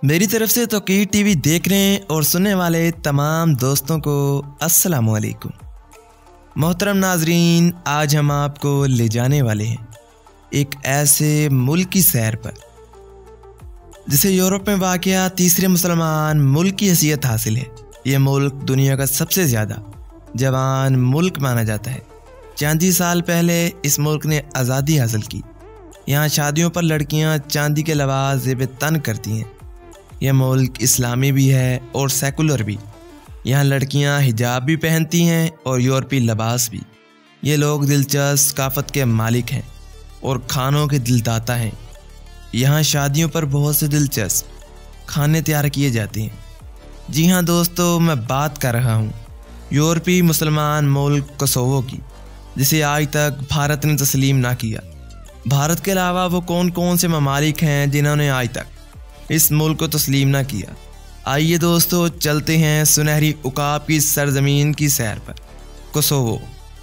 मेरी तरफ से तौकीर टीवी देखने और सुनने वाले तमाम दोस्तों को अस्सलाम वालेकुम। मोहतरम नाजरीन, आज हम आपको ले जाने वाले हैं एक ऐसे मुल्क की सैर पर जिसे यूरोप में वाक़या तीसरे मुसलमान मुल्क की हैसियत हासिल है। यह मुल्क दुनिया का सबसे ज़्यादा जवान मुल्क माना जाता है। 40 साल पहले इस मुल्क ने आज़ादी हासिल की। यहाँ शादियों पर लड़कियाँ चांदी के लिबास ज़ेब तन करती हैं। यह मुल्क इस्लामी भी है और सेकुलर भी। यहाँ लड़कियाँ हिजाब भी पहनती हैं और यूरोपीय लिबास भी। ये लोग दिलचस्प सकाफत के मालिक हैं और खानों के दिलदाता हैं। यहाँ शादियों पर बहुत से दिलचस्प खाने तैयार किए जाते हैं। जी हाँ दोस्तों, मैं बात कर रहा हूँ यूरोपीय मुसलमान मुल्क कोसोवो की, जिसे आज तक भारत ने तस्लीम ना किया। भारत के अलावा वो कौन कौन से ममालिक हैं जिन्होंने आज तक इस मुल्क को तस्लीम ना किया। आइए दोस्तों, चलते हैं सुनहरी उकाब की सरजमीन की सैर पर। कोसोवो,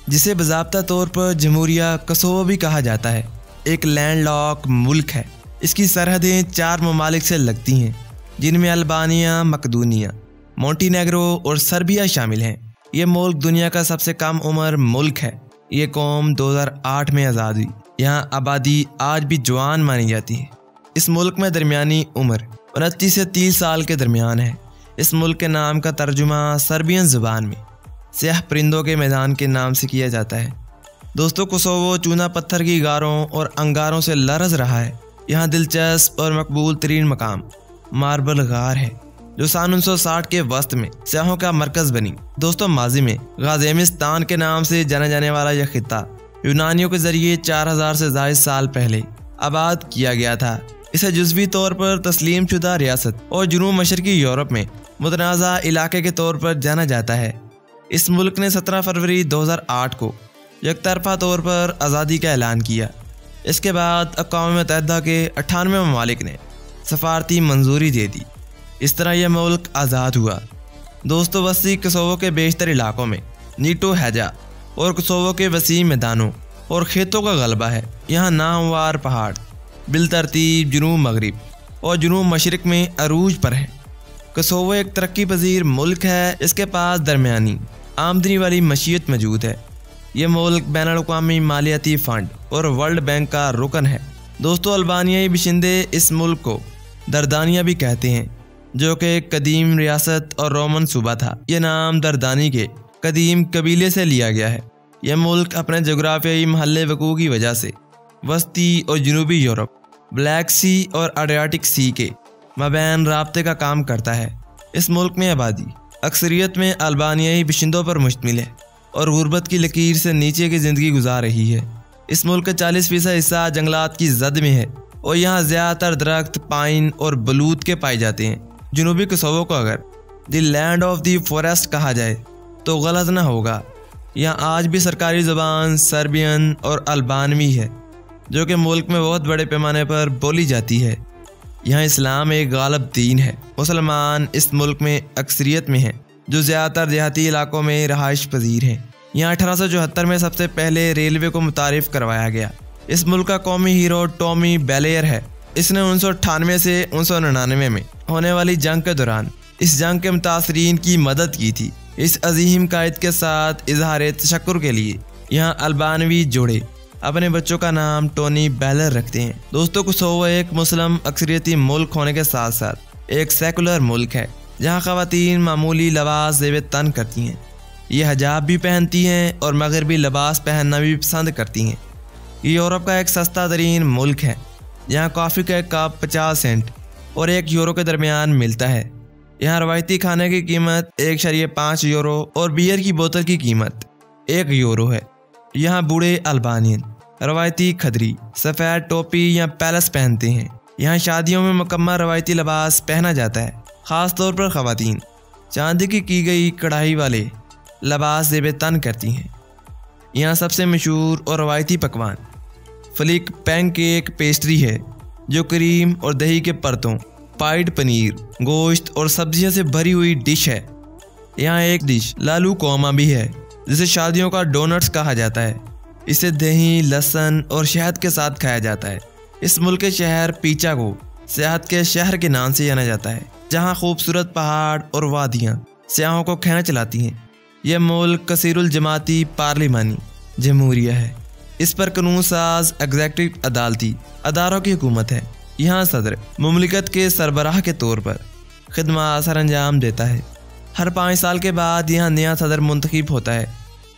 जिसे बाज़ाब्ता तौर पर जमहूरिया कोसोवो भी कहा जाता है, एक लैंडलॉक मुल्क है। इसकी सरहदें 4 ममालिक से लगती हैं, जिनमें अल्बानिया, मकदूनिया, मोंटीनेग्रो और सर्बिया शामिल हैं। ये मुल्क दुनिया का सबसे कम उम्र मुल्क है। ये कौम 2008 में आज़ाद हुई। यहाँ आबादी आज भी जवान मानी जाती है। इस मुल्क में दरमियानी उम्र 29 से 30 साल के दरमियान है। इस मुल्क के नाम का तर्जुमा सर्बियन ज़ुबान में स्याह परिंदों के मैदान के नाम से किया जाता है। दोस्तों, कोसोवो चूना पत्थर की गारों और अंगारों से लरज़ रहा है। यहाँ दिलचस्प और मकबूल तरीन मकाम मार्बल गार है, जो सन 1960 के वस्त में स्याहों का मरकज़ बनी। दोस्तों, माजी में गाज़ेमिस्तान के नाम से जाने जाने वाला यह खित्ता यूनानियों के ज़रिए 4000 से ज़ायद साल पहले आबाद किया गया था। इसे जुज़वी तौर पर तस्लीम शुदा रियासत और जुनूब मशरकी यूरोप में मुतनाज़ा इलाके के तौर पर जाना जाता है। इस मुल्क ने 17 फरवरी 2008 को यकतरफा तौर पर आज़ादी का ऐलान किया। इसके बाद अक़वाम मुत्तहिदा के 98 ममालिक ने सफारती मंजूरी दे दी। इस तरह यह मुल्क आज़ाद हुआ। दोस्तों, वसी कोसोवो के बेशतर इलाकों में नीटो हैजा और कोसोवो के वसी मैदानों और खेतों का गलबा है। यहाँ नामवार पहाड़ बिलतरतीब जुनूब मगरिब और जुनूब मशरिक में अरूज पर है। कोसोवो एक तरक्की पजीर मुल्क है। इसके पास दरमियानी आमदनी वाली मशीयत मौजूद है। ये मुल्क बैनुल-अक़वामी मालियाती फ़ंड और वर्ल्ड बैंक का रुकन है। दोस्तों, अल्बानियाई बाशिंदे इस मुल्क को दरदानिया भी कहते हैं, जो कि एक कदीम रियासत और रोमन सूबा था। यह नाम दरदानी के कदीम कबीले से लिया गया है। यह मुल्क अपने जोग्राफियाई महल वक़ू की वजह से वस्ती और जनूबी यूरोप, ब्लैक सी और एड्रियाटिक सी के मबैन राब्ते का काम करता है। इस मुल्क में आबादी अक्सरियत में अल्बानियाई बाशिंदों पर मुश्तमिल है और गुर्बत की लकीर से नीचे की ज़िंदगी गुजार रही है। इस मुल्क का 40% हिस्सा जंगलात की जद में है और यहाँ ज़्यादातर दरख्त पाइन और बलूत के पाए जाते हैं। जनूबी कोसोवो को अगर the land of the forest कहा जाए तो गलत ना होगा। यहाँ आज भी सरकारी ज़ुबान सर्बियन और अल्बानवी है, जो कि मुल्क में बहुत बड़े पैमाने पर बोली जाती है। यहाँ इस्लाम एक गालिब दीन है। मुसलमान इस मुल्क में अक्सरियत में हैं, जो ज़्यादातर देहाती इलाकों में रहाइश पजीर हैं। यहाँ 1874 में सबसे पहले रेलवे को मुतारिफ करवाया गया। इस मुल्क का कौमी हीरो टॉमी बेलेयर है। इसने 1998 से 1999 में होने वाली जंग के दौरान इस जंग के मुतासरीन की मदद की थी। इस अजीम कायद के साथ इजहार तशक्कुर के लिए यहाँ अल्बानवी जोड़े अपने बच्चों का नाम टोनी बेलर रखते हैं। दोस्तों, कोसोवो एक मुस्लिम अक्सरियती मुल्क होने के साथ साथ एक सेकुलर मुल्क है, जहाँ ख़वातीन मामूली लिबास ज़ेब तन करती हैं। ये हिजाब भी पहनती हैं और मगरबी लिबास पहनना भी पसंद करती हैं। ये यूरोप का एक सस्ता तरीन मुल्क है। यहाँ कॉफ़ी का एक कप 50 सेंट और 1 यूरो के दरमियान मिलता है। यहाँ रवायती खाने की कीमत 1.5 यूरो और बियर की बोतल की कीमत 1 यूरो है। यहाँ बूढ़े अल्बानियन रवायती खदरी, सफ़ेद टोपी या पैलेस पहनते हैं। यहाँ शादियों में मुकम्मल रवायती लिबास पहना जाता है। ख़ास तौर पर ख़वातीन चांदी की गई कढ़ाई वाले लिबास ज़ेब तन करती हैं। यहाँ सबसे मशहूर और रवायती पकवान फ्लिक पैनकेक पेस्ट्री है, जो क्रीम और दही के परतों, पाइड पनीर, गोश्त और सब्जियों से भरी हुई डिश है। यहाँ एक डिश लालू कोमा भी है, जिसे शादियों का डोनट्स कहा जाता है। इसे दही, लहसुन और शहद के साथ खाया जाता है। इस मुल्क के शहर पीचा को सियाहत के शहर के नाम से जाना जाता है, जहाँ खूबसूरत पहाड़ और वादियाँ सियाहों को खींच लाती हैं। यह मुल्क कसीरुल जमाती पार्लिमानी जमहूरिया है। इस पर कानून साज एग्जेक्टिव अदालती अदारों की हुकूमत है। यहाँ सदर मुमलिकत के सरबराह के तौर पर खिदमत सर अंजाम देता है। हर 5 साल के बाद यहाँ नया सदर मुंतखब होता है।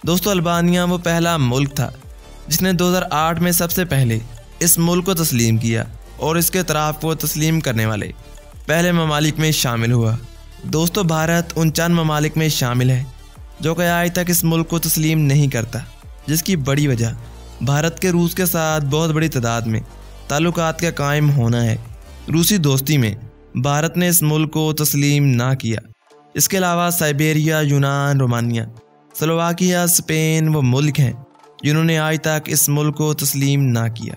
दोस्तों, अल्बानिया वो पहला मुल्क था जिसने 2008 में सबसे पहले इस मुल्क को तस्लीम किया और इसके इतराफ़ को तस्लीम करने वाले पहले ममालिक में शामिल हुआ। दोस्तों, भारत उन चंद ममालिक में शामिल है जो कि आज तक इस मुल्क को तस्लीम नहीं करता, जिसकी बड़ी वजह भारत के रूस के साथ बहुत बड़ी तादाद में ताल्लुकात का कायम होना है। रूसी दोस्ती में भारत ने इस मुल्क को तस्लीम ना किया। इसके अलावा साइबेरिया, यूनान, रोमानिया, स्लोवाकिया, स्पेन वो मुल्क हैं जिन्होंने आज तक इस मुल्क को तस्लीम ना किया।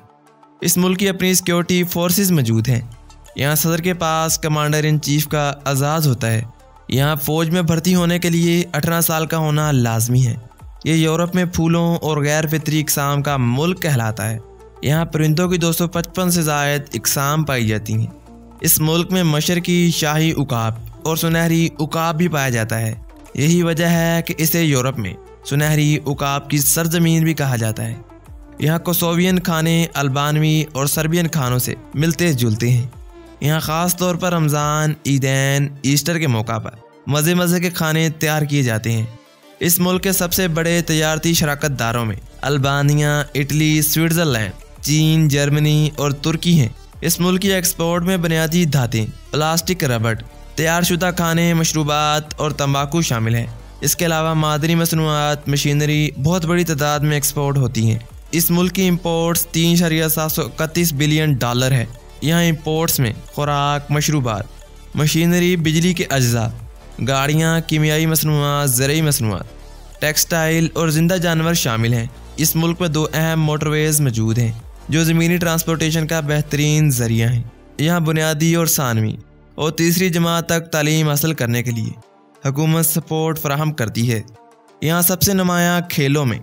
इस मुल्क की अपनी सिक्योरिटी फोर्सेस मौजूद हैं। यहाँ सदर के पास कमांडर इन चीफ का एजाज़ होता है। यहाँ फ़ौज में भर्ती होने के लिए 18 साल का होना लाजमी है। ये यूरोप में फूलों और गैर फितरी इकसाम का मुल्क कहलाता है। यहाँ परिंदों की 255 से ज़ायद इकसाम पाई जाती हैं। इस मुल्क में मशरकी शाही उकाब और सुनहरी उकाब भी पाया जाता है। यही वजह है कि इसे यूरोप में सुनहरी उकाब की सरजमीन भी कहा जाता है। यहाँ कोसोवियन खाने अल्बानवी और सर्बियन खानों से मिलते जुलते हैं। यहाँ ख़ास तौर पर रमज़ान, ईदैन, ईस्टर के मौका पर मज़े मज़े के खाने तैयार किए जाते हैं। इस मुल्क के सबसे बड़े तजारती शराकत दारों में अल्बानिया, इटली, स्विट्ज़रलैंड, चीन, जर्मनी और तुर्की हैं। इस मुल्क की एक्सपोर्ट में बुनियादी धातें, प्लास्टिक, रबड़, तैयारशुदा खाने, मशरूबात और तंबाकू शामिल हैं। इसके अलावा मादनी मसनूआत, मशीनरी बहुत बड़ी तादाद में एक्सपोर्ट होती हैं। इस मुल्क की इम्पोर्ट्स $3.731 बिलियन है। यहाँ इम्पोर्ट्स में खुराक, मशरूबात, मशीनरी, बिजली के अज्जा, गाड़ियाँ, कीमियाई मसनूआत, ज़रई मसनूआत, टेक्सटाइल और ज़िंदा जानवर शामिल हैं। इस मुल्क में 2 अहम मोटरवेज़ मौजूद हैं जो ज़मीनी ट्रांसपोर्टेशन का बेहतरीन ज़रिया हैं। यहाँ बुनियादी और सानवी और तीसरी जमात तक तालीम हासिल करने के लिए हुकूमत सपोर्ट फराहम करती है। यहाँ सबसे नुमायाँ खेलों में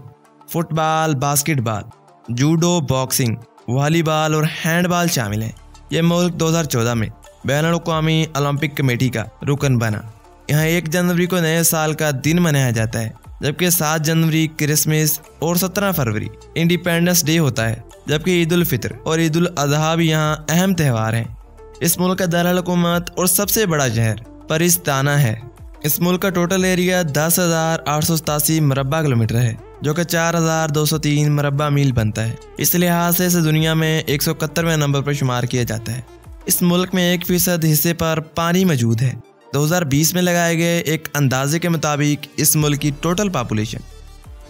football, basketball, judo, boxing, volleyball और हैंडबॉल शामिल हैं। यह मुल्क 2014 में बैनुल-अक़वामी ओलंपिक कमेटी का रुकन बना। यहाँ 1 जनवरी को नए साल का दिन मनाया जाता है, जबकि 7 जनवरी क्रिसमस और 17 फरवरी इंडिपेंडेंस डे होता है। जबकि ईद उल फितर और ईद उल अज़हा भी यहाँ अहम त्यौहार हैं। इस मुल्क का दारुल हुकूमत और सबसे बड़ा शहर परिस्ताना है। इस मुल्क का टोटल एरिया 10,887 मुरब्बा किलोमीटर है, जो कि 4,203 मुरब्बा मील बनता है। इस लिहाज से इसे दुनिया में 171वें नंबर पर शुमार किया जाता है। इस मुल्क में 1% हिस्से पर पानी मौजूद है। 2020 में लगाए गए एक अंदाजे के मुताबिक इस मुल्क की टोटल पॉपुलेशन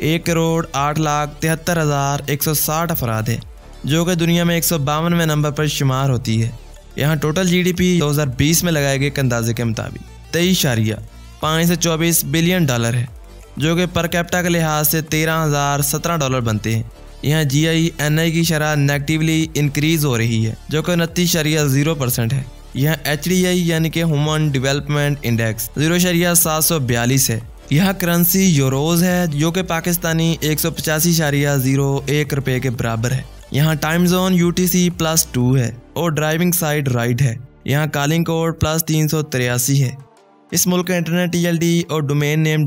1,08,73,160 अफराद है, जो कि दुनिया में 152वें नंबर पर शुमार होती है। यहाँ टोटल GDP 2020 में लगाए गए एक अंदाजे के मुताबिक $23.524 बिलियन है, जो कि पर कैपिटा के लिहाज से $13,017 बनते हैं। यहाँ GINI की शरह नेगेटिवली इंक्रीज हो रही है, जो कि 29.0% है। यहाँ HDI यानी कि ह्यूमन डेवलपमेंट इंडेक्स 0.742 है। यहाँ करेंसी यूरोज़ है, जो कि पाकिस्तानी 185.01 रुपये के बराबर है। यहाँ टाइम जोन UTC+2 है और ड्राइविंग साइड राइट है। यहाँ कॉलिंग कोड +383 है। इस मुल्क का इंटरनेट TLD और डोमेन नेम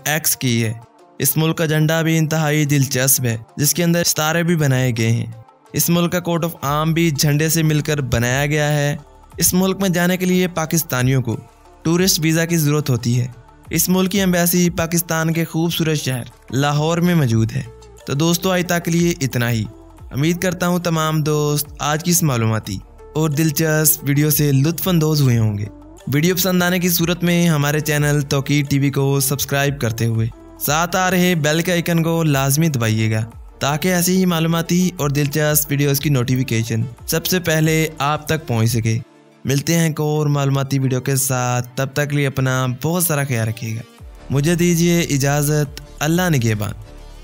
.x की है। इस मुल्क का झंडा भी इंतहाई दिलचस्प है, जिसके अंदर सितारे भी बनाए गए हैं। इस मुल्क का कोट ऑफ आर्म भी झंडे से मिलकर बनाया गया है। इस मुल्क में जाने के लिए पाकिस्तानियों को टूरिस्ट वीज़ा की ज़रूरत होती है। इस मुल्क की एम्बेसी पाकिस्तान के खूबसूरत शहर लाहौर में मौजूद है। तो दोस्तों, आज तक के लिए इतना ही। उम्मीद करता हूँ तमाम दोस्त आज की इस मालूमाती और दिलचस्प वीडियो से लुत्फ़अंदोज़ हुए होंगे। वीडियो पसंद आने की सूरत में हमारे चैनल तौकीर TV को सब्सक्राइब करते हुए साथ आ रहे बेल के आइकन को लाजमी दबाइएगा, ताकि ऐसी ही मालूमाती और दिलचस्प वीडियोस की नोटिफिकेशन सबसे पहले आप तक पहुंच सके। मिलते हैं एक और मालूमाती वीडियो के साथ, तब तक लिए अपना बहुत सारा ख्याल रखिएगा। मुझे दीजिए इजाज़त। अल्लाह निगहबान।